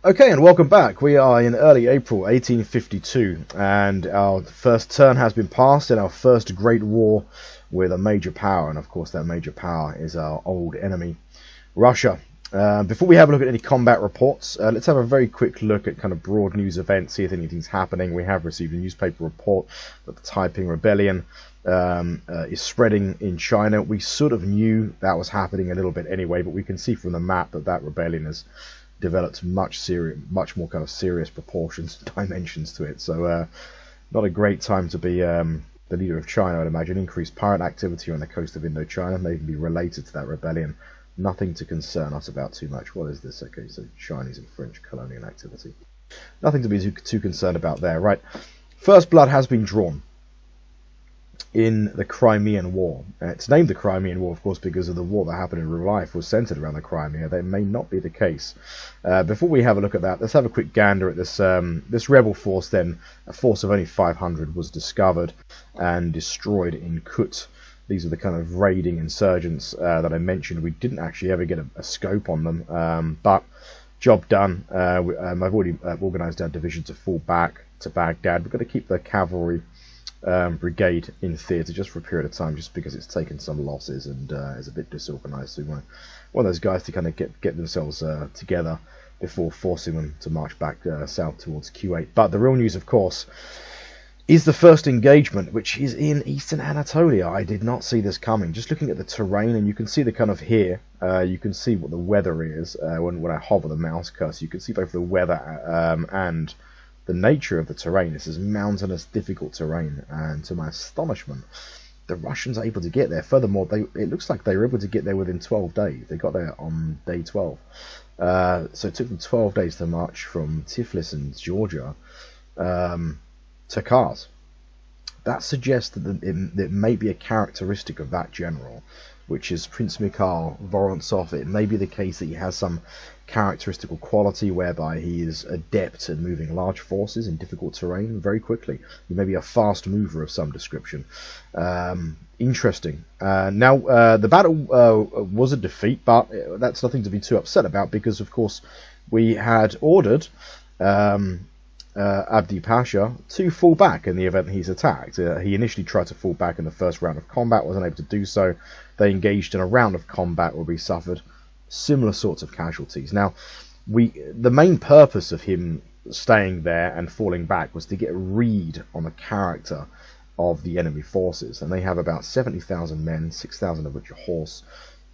Okay, and welcome back. We are in early April 1852, and our first turn has been passed in our first great war with a major power, and of course that major power is our old enemy, Russia. Before we have a look at any combat reports, let's have a very quick look at kind of broad news events, see if anything's happening. We have received a newspaper report that the Taiping Rebellion is spreading in China. We sort of knew that was happening a little bit anyway, but we can see from the map that that rebellion has developed much more kind of serious proportions and dimensions to it. So not a great time to be the leader of China, I'd imagine. Increased pirate activity on the coast of Indochina may even be related to that rebellion. Nothing to concern us about too much. What is this? Okay, so Chinese and French colonial activity. Nothing to be too concerned about there. Right, first blood has been drawn in the Crimean War. It's named the Crimean War, of course, because of the war that happened in real life was centered around the Crimea. That may not be the case. Before we have a look at that, let's have a quick gander at this this rebel force. Then a force of only 500 was discovered and destroyed in Kut. These are the kind of raiding insurgents that I mentioned. We didn't actually ever get a scope on them, but job done. I've already organised our division to fall back to Baghdad. We're going to keep the cavalry brigade in theatre just for a period of time, just because it's taken some losses and is a bit disorganised. So we want those guys to kind of get themselves together before forcing them to march back south towards Q8. But the real news, of course, is the first engagement, which is in eastern Anatolia. I did not see this coming. Just looking at the terrain, and you can see the kind of here, you can see what the weather is when I hover the mouse cursor. You can see both the weather and the nature of the terrain. This is mountainous, difficult terrain, and to my astonishment, the Russians are able to get there. Furthermore, it looks like they were able to get there within 12 days. They got there on day 12. So it took them 12 days to march from Tiflis in Georgia to Kars. That suggests that it may be a characteristic of that general, which is Prince Mikhail Vorontsov. It may be the case that he has some characteristical quality whereby he is adept at moving large forces in difficult terrain very quickly. He may be a fast mover of some description. Interesting. Now, the battle was a defeat, but that's nothing to be too upset about, because, of course, we had ordered Abdi Pasha to fall back in the event he's attacked. He initially tried to fall back in the first round of combat, wasn't able to do so. They engaged in a round of combat where we suffered similar sorts of casualties. Now, the main purpose of him staying there and falling back was to get a read on the character of the enemy forces, and they have about 70,000 men, 6,000 of which are horse,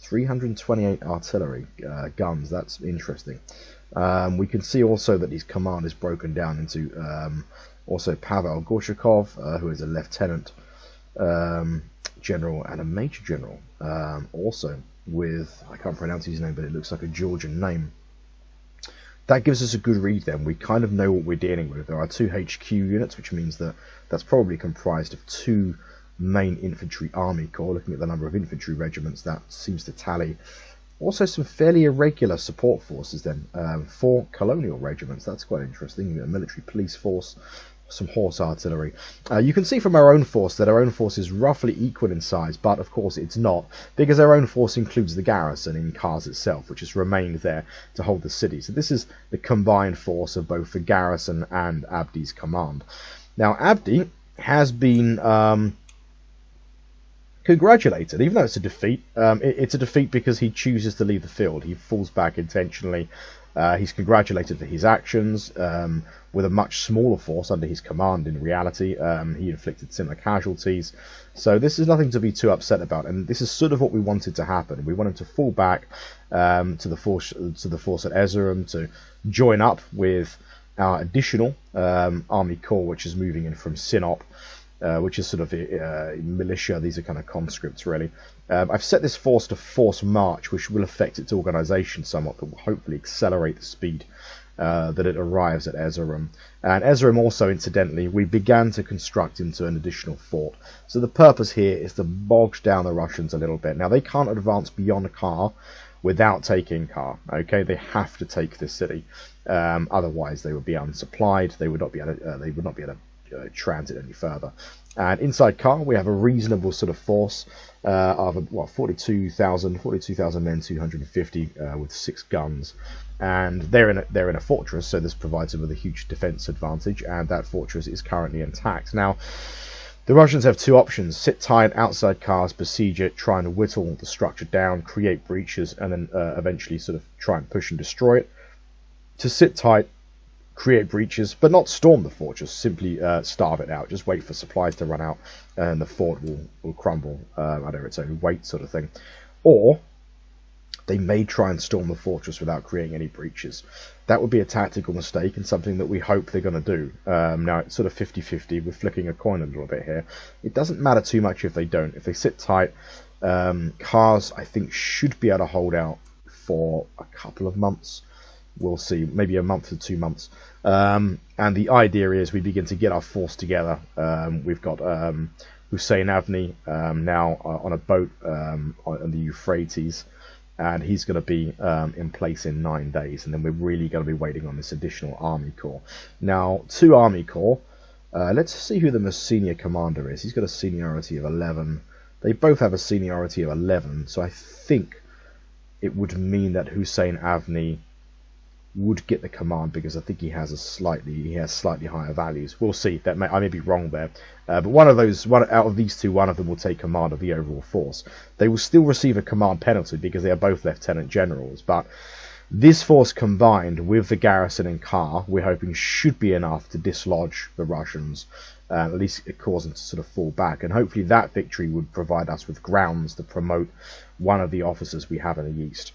328 artillery guns. That's interesting. We can see also that his command is broken down into also Pavel Gorshakov, who is a lieutenant general and a major general, also with, I can't pronounce his name, but it looks like a Georgian name. That gives us a good read then. We kind of know what we're dealing with. There are 2 HQ units, which means that that's probably comprised of 2 main infantry army corps. Looking at the number of infantry regiments, that seems to tally. Also some fairly irregular support forces then. 4 colonial regiments, that's quite interesting. A military police force, some horse artillery. You can see from our own force that our own force is roughly equal in size, but of course it's not, because our own force includes the garrison in Kars itself, which has remained there to hold the city. So this is the combined force of both the garrison and Abdi's command. Now, Abdi has been congratulated, even though it's a defeat. It's a defeat because he chooses to leave the field. He falls back intentionally. He's congratulated for his actions. With a much smaller force under his command, in reality, he inflicted similar casualties. So this is nothing to be too upset about, and this is sort of what we wanted to happen. We want him to fall back to the force at Erzurum, to join up with our additional army corps, which is moving in from Sinop, which is sort of militia. These are kind of conscripts, really. I've set this force to force march, which will affect its organisation somewhat, but will hopefully accelerate the speed that it arrives at Erzurum. And Erzurum also, incidentally, we began to construct into an additional fort. So the purpose here is to bog down the Russians a little bit. Now, they can't advance beyond Kar without taking Kar. Okay, they have to take this city. Otherwise, they would be unsupplied. They would not be able to transit any further. And inside Car, we have a reasonable sort of force of 42,000 men, 250 with 6 guns, and they're in a fortress, so this provides them with a huge defense advantage, and that fortress is currently intact. Now, the Russians have 2 options: sit tight outside Cars, besiege it, try and whittle the structure down, create breaches, and then eventually sort of try and push and destroy it. To sit tight, create breaches, but not storm the fortress, simply starve it out, just wait for supplies to run out, and the fort will crumble under its own weight, sort of thing. Or they may try and storm the fortress without creating any breaches. That would be a tactical mistake and something that we hope they're going to do. Now, it's sort of 50-50. We're flicking a coin a little bit here. It doesn't matter too much if they don't. If they sit tight, Cars, I think, should be able to hold out for a couple of months. We'll see, maybe a month to 2 months. And the idea is we begin to get our force together. We've got Hussein Avni now on a boat on the Euphrates, and he's going to be in place in 9 days, and then we're really going to be waiting on this additional army corps. Now, 2 army corps. Let's see who the most senior commander is. He's got a seniority of 11. They both have a seniority of 11, so I think it would mean that Hussein Avni would get the command, because I think he has slightly higher values. We'll see. I may be wrong there, but one out of these 2, one of them will take command of the overall force. They will still receive a command penalty because they are both lieutenant generals, but this force combined with the garrison in Car, we're hoping should be enough to dislodge the Russians, at least cause them to sort of fall back, and hopefully that victory would provide us with grounds to promote one of the officers we have in the east.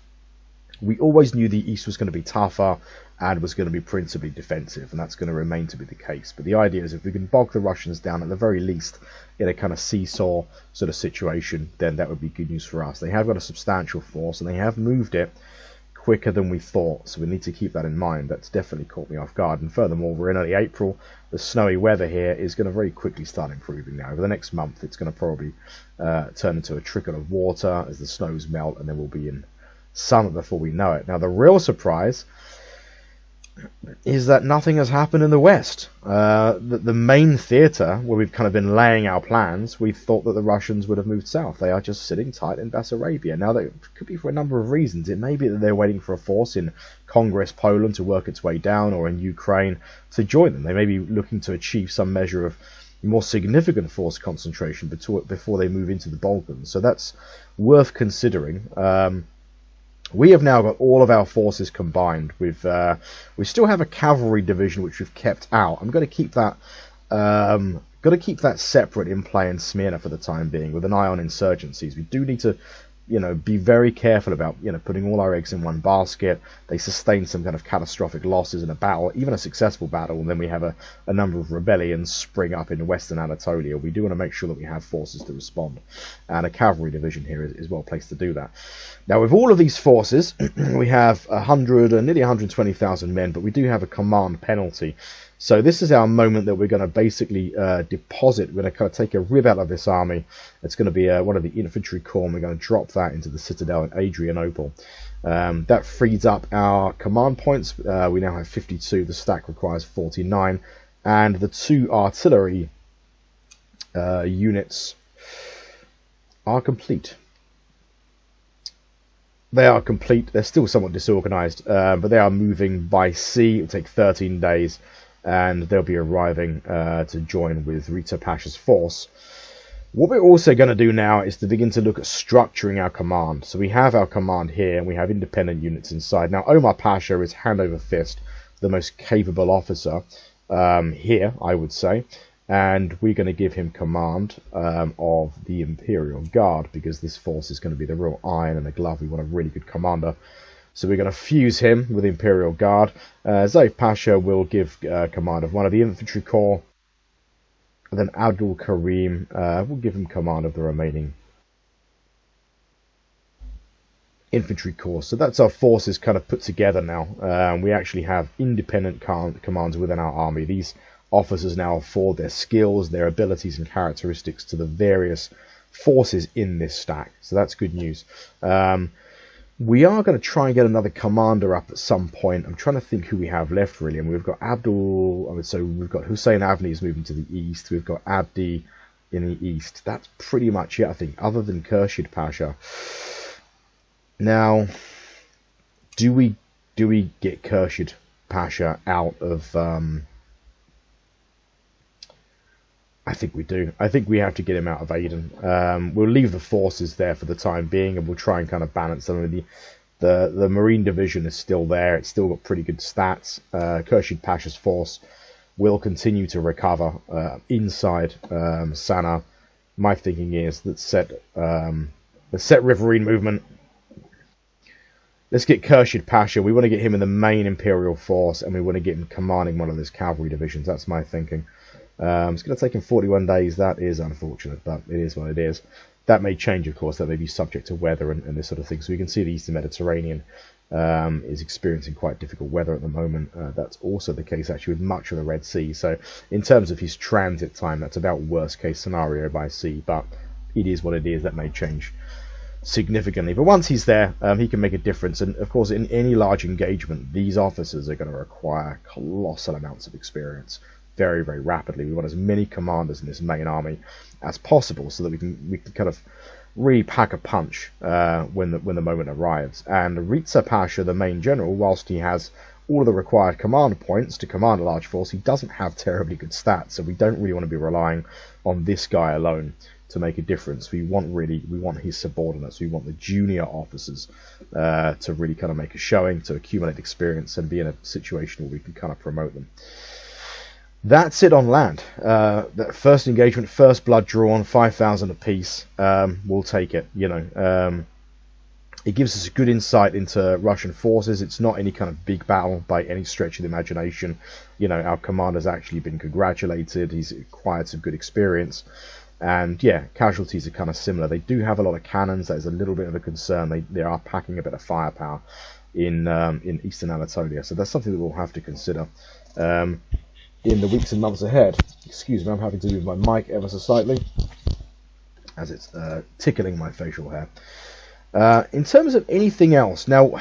We always knew the east was going to be tougher and was going to be principally defensive, and that's going to remain to be the case. But the idea is if we can bog the Russians down at the very least in a kind of seesaw sort of situation, then that would be good news for us. They have got a substantial force, and they have moved it quicker than we thought, so we need to keep that in mind. That's definitely caught me off guard. And furthermore, we're in early April. The snowy weather here is going to very quickly start improving now. Over the next month, it's going to probably turn into a trickle of water as the snows melt, and then we'll be in summer before we know it. Now, the real surprise is that nothing has happened in the west. The main theatre, where we've kind of been laying our plans, we thought that the Russians would have moved south. They are just sitting tight in Bessarabia. Now, that could be for a number of reasons. It may be that they're waiting for a force in Congress Poland to work its way down, or in Ukraine to join them. They may be looking to achieve some measure of more significant force concentration before they move into the Balkans. So that's worth considering. We have now got all of our forces combined. We still have a cavalry division which we've kept out. I'm going to keep that separate in play in Smyrna for the time being, with an eye on insurgencies. We do need to be very careful about putting all our eggs in one basket. They sustain some kind of catastrophic losses in a battle, even a successful battle, and then we have a number of rebellions spring up in western Anatolia. We do want to make sure that we have forces to respond, and a cavalry division here is well placed to do that. Now, with all of these forces, we have nearly 120,000 men, but we do have a command penalty. So this is our moment that we're going to basically deposit. We're going to kind of take a rib out of this army. It's going to be one of the infantry corps, and we're going to drop that into the citadel in Adrianople. That frees up our command points. We now have 52. The stack requires 49. And the 2 artillery units are complete. They are complete. They're still somewhat disorganized, but they are moving by sea. It'll take 13 days. And they'll be arriving to join with Rita Pasha's force. What we're also going to do now is to begin to look at structuring our command. So we have our command here, and we have independent units inside. Now, Omar Pasha is hand over fist the most capable officer here, I would say. And we're going to give him command of the Imperial Guard, because this force is going to be the real iron and the glove. We want a really good commander. So we're going to fuse him with the Imperial Guard. Zaif Pasha will give command of one of the infantry corps. And then Abdul Karim will give him command of the remaining infantry corps. So that's our forces kind of put together now. We actually have independent commands within our army. These officers now afford their skills, their abilities and characteristics to the various forces in this stack. So that's good news. We are going to try and get another commander up at some point. I'm trying to think who we have left, really. And we've got so we've got Hussein Avni is moving to the east. We've got Abdi in the east. That's pretty much it, I think, other than Khurshid Pasha. Now, do we get Khurshid Pasha out of... I think we do. I think we have to get him out of Aden. We'll leave the forces there for the time being, and we'll try and kind of balance them. The Marine Division is still there. It's still got pretty good stats. Khurshid Pasha's force will continue to recover inside Sana'a. My thinking is let's set Riverine movement. Let's get Khurshid Pasha. We want to get him in the main Imperial force, and we want to get him commanding one of those cavalry divisions. That's my thinking. It's going to take him 41 days. That is unfortunate, but it is what it is. That may change, of course. That may be subject to weather and this sort of thing. So we can see the Eastern Mediterranean is experiencing quite difficult weather at the moment. That's also the case, actually, with much of the Red Sea. So in terms of his transit time, that's about worst-case scenario by sea. But it is what it is. That may change significantly. But once he's there, he can make a difference. And, of course, in any large engagement, these officers are going to require colossal amounts of experience. Very, very rapidly. We want as many commanders in this main army as possible, so that we can kind of really pack a punch when the moment arrives. And Riza Pasha, the main general, whilst he has all of the required command points to command a large force, he doesn't have terribly good stats. So we don't really want to be relying on this guy alone to make a difference. We want his subordinates. We want the junior officers to really kind of make a showing, to accumulate experience, and be in a situation where we can kind of promote them. That's it on land. That first engagement, first blood drawn, 5,000 apiece. We'll take it. It gives us a good insight into Russian forces. It's not any kind of big battle by any stretch of the imagination. Our commander's actually been congratulated. He's acquired some good experience. And yeah, casualties are kind of similar. They do have a lot of cannons. That is a little bit of a concern. They are packing a bit of firepower in Eastern Anatolia. So that's something that we'll have to consider. In the weeks and months ahead. Excuse me, I'm having to move my mic ever so slightly as it's tickling my facial hair. In terms of anything else, now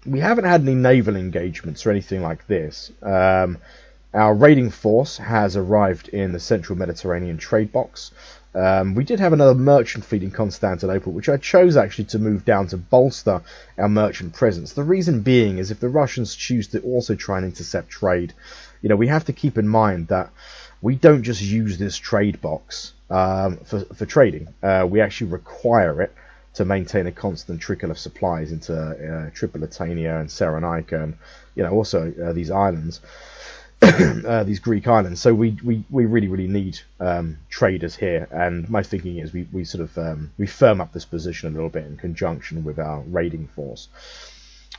we haven't had any naval engagements or anything like this. Our raiding force has arrived in the central Mediterranean trade box. We did have another merchant fleet in Constantinople, which I chose actually to move down to bolster our merchant presence. The reason being is if the Russians choose to also try and intercept trade, we have to keep in mind that we don't just use this trade box for trading. We actually require it to maintain a constant trickle of supplies into Tripolitania and Cyrenaica and also these islands, these Greek islands. So we really, really need traders here. And my thinking is we sort of we firm up this position a little bit in conjunction with our raiding force.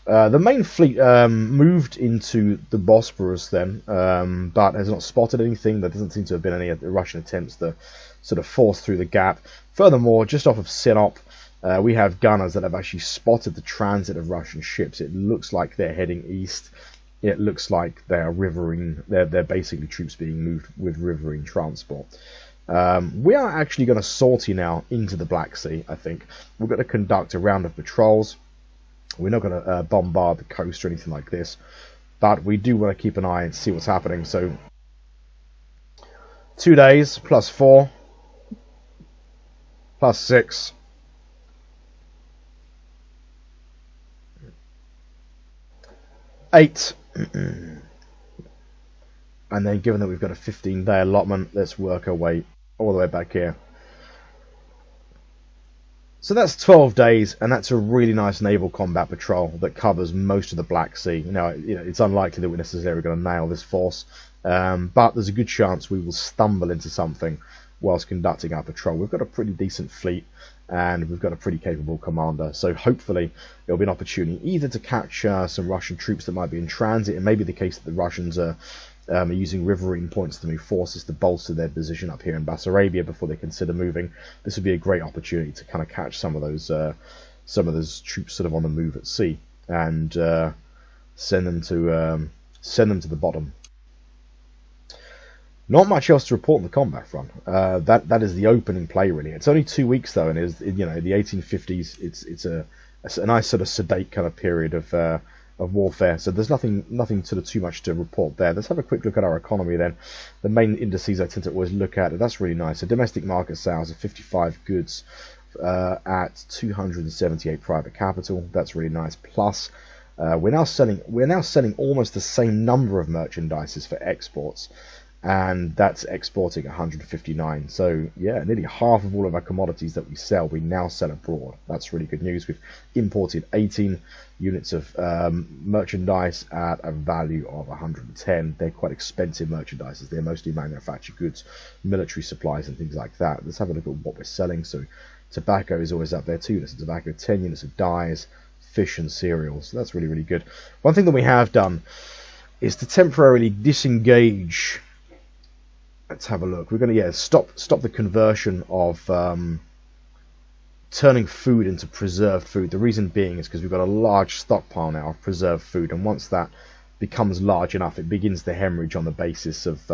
The main fleet moved into the Bosporus then, but has not spotted anything. There doesn't seem to have been any Russian attempts to sort of force through the gap. Furthermore, just off of Sinop, we have gunners that have actually spotted the transit of Russian ships. It looks like they're heading east. It looks like they're riverine. They're basically troops being moved with riverine transport. We are actually going to sortie now into the Black Sea, I think. We're going to conduct a round of patrols. We're not going to bombard the coast or anything like this, but we do want to keep an eye and see what's happening. So 2 days plus 4 plus 6 8 and then given that we've got a 15-day allotment, let's work our way all the way back here. So that's 12 days, and that's a really nice naval combat patrol that covers most of the Black Sea. Now, it's unlikely that we're necessarily going to nail this force, but there's a good chance we will stumble into something whilst conducting our patrol. We've got a pretty decent fleet, and we've got a pretty capable commander, so hopefully there'll be an opportunity either to catch some Russian troops that might be in transit. It may be the case that the Russians are using riverine points to move forces to bolster their position up here in Bessarabia before they consider moving. This would be a great opportunity to kind of catch some of those troops sort of on the move at sea and send them to the bottom. Not much else to report on the combat front. That is the opening play really. It's only 2 weeks though, and is the 1850s. It's a a nice sort of sedate kind of period of warfare. So there's nothing sort of too much to report there. Let's have a quick look at our economy then. The main indices I tend to always look at. That's really nice. So domestic market sales of 55 goods at 278 private capital. That's really nice. Plus, we're now selling almost the same number of merchandises for exports, and that's exporting 159. So yeah, nearly half of all of our commodities that we sell, we now sell abroad. That's really good news. We've imported 18 units of merchandise at a value of 110. They're quite expensive merchandises. They're mostly manufactured goods, military supplies and things like that. Let's have a look at what we're selling. So tobacco is always up there, 2 units of tobacco, 10 units of dyes, fish and cereals. So that's really, really good. One thing that we have done is to temporarily disengage. Let's have a look. We're going to stop the conversion of turning food into preserved food. The reason being is because we've got a large stockpile now of preserved food, and once that becomes large enough, it begins to hemorrhage on the basis of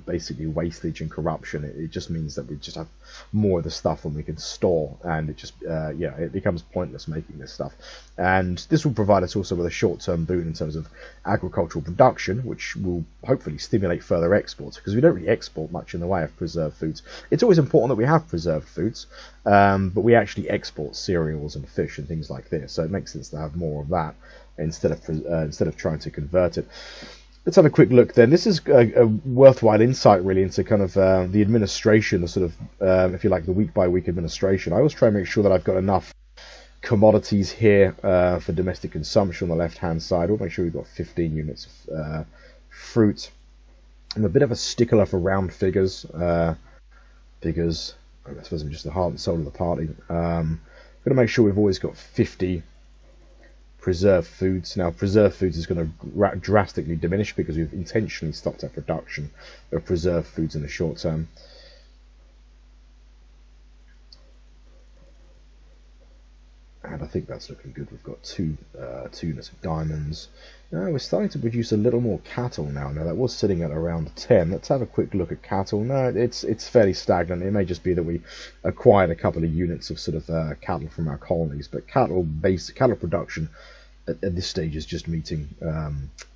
basically wastage and corruption. It just means that we just have more of the stuff than we can store, and it just it becomes pointless making this stuff. And this will provide us also with a short-term boon in terms of agricultural production, which will hopefully stimulate further exports, because we don't really export much in the way of preserved foods. It's always important that we have preserved foods, but we actually export cereals and fish and things like this, so it makes sense to have more of that instead of trying to convert it. Let's have a quick look then. This is a worthwhile insight really into kind of the administration, the sort of, if you like, the week-by-week administration. I always try and make sure that I've got enough commodities here for domestic consumption on the left-hand side. We'll make sure we've got 15 units of fruit. I'm a bit of a stickler for round figures, because I suppose I'm just the heart and soul of the party. Got to make sure we've always got 50 preserved foods. Now, preserved foods is going to drastically diminish because we've intentionally stopped our production of preserved foods in the short term. And I think that's looking good. We've got two units of diamonds. We're starting to produce a little more cattle now. Now, that was sitting at around 10. Let's have a quick look at cattle. No, it's fairly stagnant. It may just be that we acquired a couple of units of sort of cattle from our colonies, but cattle production at this stage is just meeting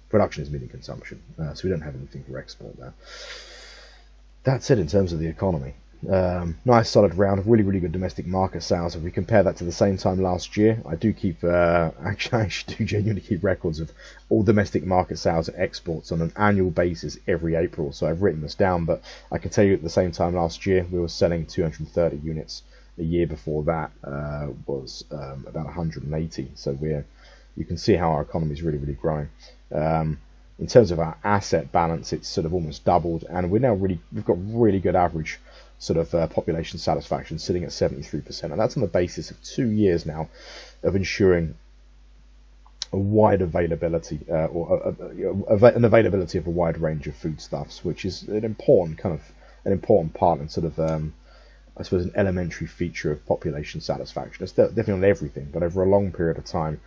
production is meeting consumption, so we don't have anything for export there. That's it in terms of the economy. Nice solid round of really good domestic market sales. If we compare that to the same time last year, I do keep actually do genuinely keep records of all domestic market sales and exports on an annual basis every April. So I've written this down, but I can tell you at the same time last year we were selling 230 units. The year before that was about 180. So you can see how our economy is really growing. In terms of our asset balance, it's sort of almost doubled, and we've got really good average sort of population satisfaction sitting at 73%, and that's on the basis of 2 years now of ensuring a wide availability an availability of a wide range of foodstuffs, which is an important part and sort of I suppose an elementary feature of population satisfaction. It's definitely not everything, but over a long period of time,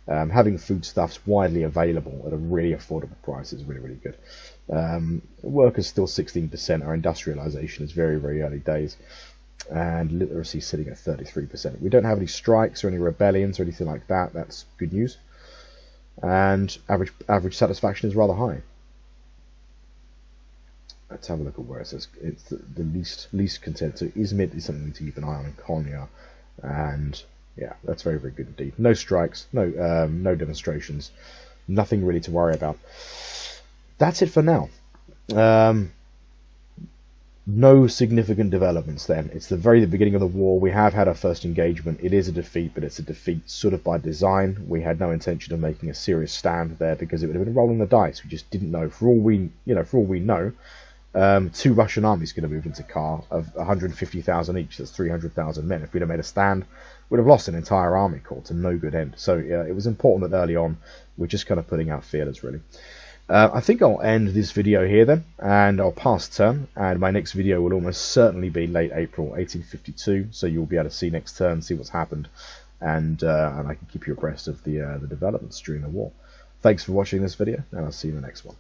having foodstuffs widely available at a really affordable price is really good. Work is still 16%. Our industrialization is very early days, and literacy sitting at 33%. We don't have any strikes or any rebellions or anything like that. That's good news. And average satisfaction is rather high. Let's have a look at where it says it's the least content. So Izmit is something to keep an eye on, in Konya, and yeah, that's very good indeed. No strikes, no demonstrations, nothing really to worry about. That's it for now. No significant developments then. It's the beginning of the war. We have had our first engagement. It is a defeat, but it's a defeat sort of by design. We had no intention of making a serious stand there because it would have been rolling the dice. We just didn't know. For all we know, 2 Russian armies going to move into Kar of 150,000 each. That's 300,000 men. If we'd have made a stand, we'd have lost an entire army corps to no good end. So it was important that early on we're just kind of putting out feelers, really. I think I'll end this video here then, and I'll pass turn, and my next video will almost certainly be late April 1852, so you'll be able to see next turn, see what's happened, and I can keep you abreast of the developments during the war. Thanks for watching this video, and I'll see you in the next one.